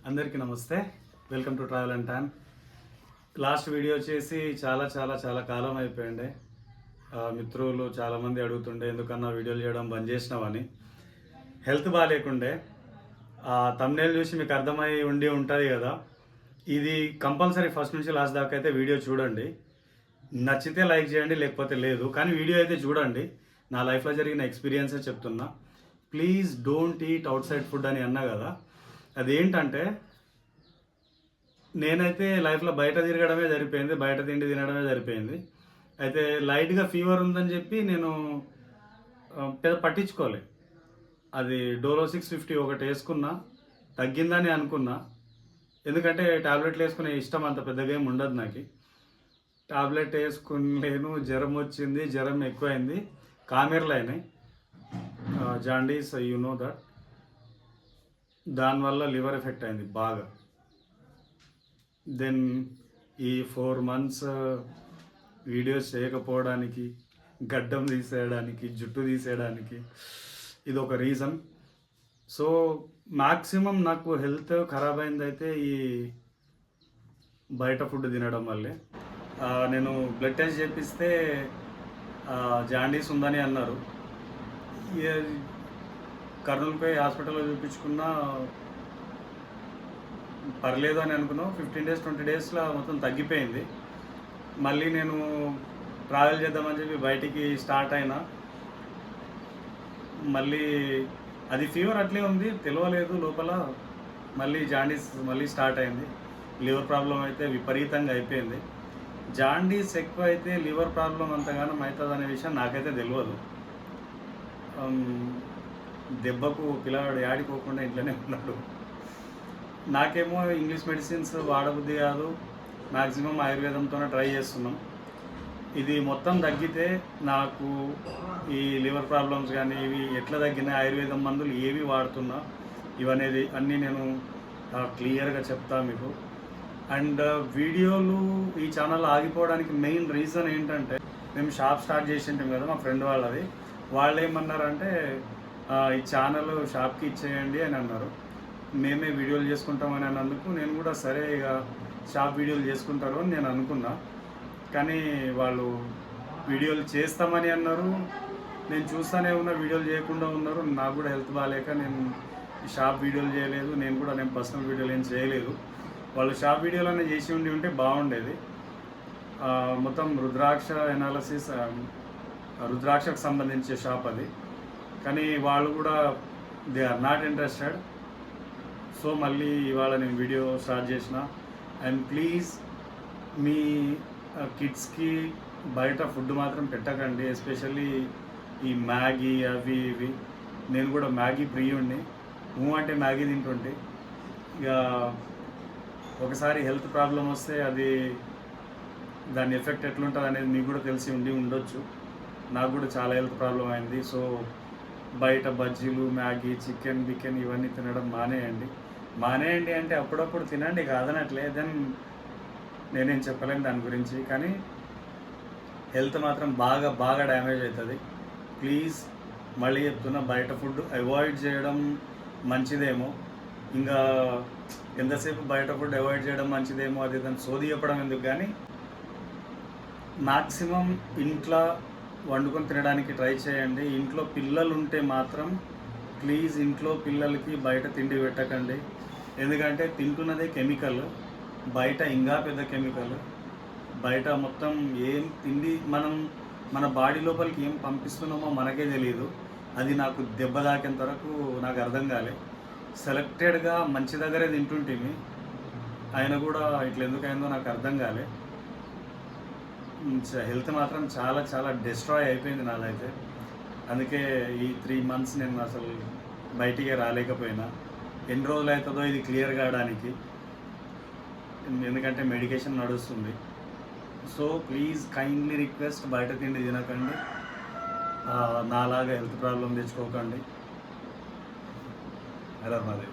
అందరికీ నమస్తే. Welcome to travel and time. Last video చేసి చాలా కాలం అయిపోయింది. మిత్రులు చాలామంది అడుగుతుండే ఎందుకన్నా వీడియోలు చేయడం బంద్ చేసినావని. హెల్త్ బాగాలేకుండే. థంబ్నెయిల్ చూసి మీకు అర్థమై ఉంటుంది కదా. ఇది కంపల్సరీ ఫస్ట్ నుంచి లాస్ట్ దాకా అయితే వీడియో చూడండి. నచ్చితే లైక్ చేయండి, లేకపోతే లేదు. కానీ వీడియో అయితే చూడండి. నా లైఫ్లో జరిగిన ఎక్స్పీరియన్సే చెప్తున్నా. Please don't eat out side food అని అన్నా కదా. అదేంటంటే నేనైతే లైఫ్లో బయట తిరగడమే సరిపోయింది, బయట తిండి తినడమే సరిపోయింది. అయితే లైట్గా ఫీవర్ ఉందని చెప్పి నేను పెద్ద పట్టించుకోలే. అది డోలో 650 ఒకటి వేసుకున్నా, తగ్గిందని అనుకున్నా. ఎందుకంటే టాబ్లెట్లు వేసుకునే ఇష్టం అంత పెద్దగా ఏమి ఉండదు నాకు. టాబ్లెట్ వేసుకునేను, జ్వరం వచ్చింది, జ్వరం ఎక్కువైంది, కామెర్లు అయినాయి, జాండీస్, యు నో దట్. దానివల్ల లివర్ ఎఫెక్ట్ అయింది బాగా. దెన్ ఈ 4 months వీడియోస్ చేయకపోవడానికి, గడ్డం తీసేయడానికి, జుట్టు తీసేయడానికి ఇది ఒక రీజన్. సో మ్యాక్సిమం నాకు హెల్త్ ఖరాబ్ అయిందైతే ఈ బయట ఫుడ్ తినడం వల్లే. నేను బ్లడ్ టెస్ట్ చేపిస్తే జాండీస్ ఉందని అన్నారు. కర్నూలుపై హాస్పిటల్లో చూపించుకున్నా, పర్లేదు అని అనుకున్నాం. 15 days 20 daysలో మొత్తం తగ్గిపోయింది. మళ్ళీ నేను ట్రావెల్ చేద్దామని చెప్పి బయటికి స్టార్ట్ అయినా. మళ్ళీ అది ఫీవర్ అట్లే ఉంది, తెలియలేదు లోపల. మళ్ళీ జాండీస్ మళ్ళీ స్టార్ట్ అయింది. లివర్ ప్రాబ్లం అయితే విపరీతంగా అయిపోయింది. జాండీస్ ఎక్కువ అయితే లివర్ ప్రాబ్లం అంతగానం అవుతుంది అనే విషయం నాకైతే తెలియదు. దెబ్బకు పిల్లవాడు ఆడిపోకుండా ఇంట్లోనే ఉన్నాడు. నాకేమో ఇంగ్లీష్ మెడిసిన్స్ వాడబుద్ధి కాదు. మ్యాక్సిమం ఆయుర్వేదంతోనే ట్రై చేస్తున్నాం. ఇది మొత్తం తగ్గితే నాకు ఈ లివర్ ప్రాబ్లమ్స్ కానీ ఇవి ఎట్లా తగ్గినాయి, ఆయుర్వేదం మందులు ఏవి వాడుతున్నా ఇవనేది అన్నీ నేను క్లియర్గా చెప్తా మీకు. అండ్ వీడియోలు ఈ ఛానల్ ఆగిపోవడానికి మెయిన్ రీజన్ ఏంటంటే, మేము షాప్ స్టార్ట్ చేసి ఉంటాం కదా మా ఫ్రెండ్ వాళ్ళది. వాళ్ళు ఏమన్నారంటే ఈ ఛానల్ షాప్కి ఇచ్చేయండి అని అన్నారు. మేమే వీడియోలు చేసుకుంటామని అన్నందుకు నేను కూడా సరే ఇక షాప్ వీడియోలు చేసుకుంటారు అని నేను అనుకున్నా. కానీ వాళ్ళు వీడియోలు చేస్తామని అన్నారు. నేను చూస్తూనే ఉన్నా, వీడియోలు చేయకుండా ఉన్నారు. నాకు కూడా హెల్త్ బాగాలేక నేను షాప్ వీడియోలు చేయలేదు. నేను పర్సనల్ వీడియోలు ఏం చేయలేదు. వాళ్ళు షాప్ వీడియోలనే చేసి ఉంటే బాగుండేది. మొత్తం రుద్రాక్ష ఎనాలసిస్, రుద్రాక్షకు సంబంధించే షాప్ అది. కానీ వాళ్ళు కూడా they are not interested. So మళ్ళీ ఇవాళ నేను వీడియో స్టార్ట్ చేసిన. అండ్ ప్లీజ్ మీ కిడ్స్కి బయట ఫుడ్ మాత్రం పెట్టకండి, ఎస్పెషల్లీ ఈ మ్యాగీ అవి ఇవి. నేను కూడా మ్యాగీ ప్రియుడిని. అంటే మ్యాగీ తింటుంటే ఇక ఒకసారి హెల్త్ ప్రాబ్లం వస్తే అది దాని ఎఫెక్ట్ ఎట్లుంటుంది అనేది మీకు కూడా తెలిసి ఉండొచ్చు. నాకు కూడా చాలా హెల్త్ ప్రాబ్లం అయింది. సో బయట బజ్జీలు, మ్యాగీ, చికెన్ ఇవన్నీ తినడం మానేయండి అంటే అప్పుడప్పుడు తినండి, కాదనట్లే. దెన్ నేనేం చెప్పలేను దాని గురించి. కానీ హెల్త్ మాత్రం బాగా డ్యామేజ్ అవుతుంది. ప్లీజ్ మళ్ళీ చెప్తున్నా, బయట ఫుడ్ అవాయిడ్ చేయడం మంచిదేమో. ఇంకా ఎంతసేపు బయట ఫుడ్ అవాయిడ్ చేయడం మంచిదేమో అది దాన్ని సోది చెప్పడం ఎందుకు. కానీ మ్యాక్సిమం ఇంట్లో వండుకొని తినడానికి ట్రై చేయండి. ఇంట్లో పిల్లలు ఉంటే మాత్రం ప్లీజ్ ఇంట్లో పిల్లలకి బయట తిండి పెట్టకండి. ఎందుకంటే తింటున్నదే కెమికల్, బయట ఇంకా పెద్ద కెమికల్. బయట మొత్తం ఏం తిండి మన బాడీ లోపలికి ఏం పంపిస్తున్నామో మనకే తెలియదు. అది నాకు దెబ్బ తాకేంత వరకు నాకు అర్థం కాలే. సెలెక్టెడ్గా మంచి దగ్గరే తింటుంటేమి, ఆయన కూడా ఇట్లా ఎందుకైందో నాకు అర్థం కాలే. హెల్త్ మాత్రం చాలా డిస్ట్రాయ్ అయిపోయింది నాదైతే. అందుకే ఈ 3 months నేను అసలు బయటికే రాలేకపోయినా. ఎన్ని రోజులు అవుతుందో ఇది క్లియర్ కావడానికి, ఎందుకంటే మెడికేషన్ నడుస్తుంది. సో ప్లీజ్ కైండ్లీ రిక్వెస్ట్, బయట తిండి తినకండి, నాలాగా హెల్త్ ప్రాబ్లం తెచ్చుకోకండి. అలా మాది.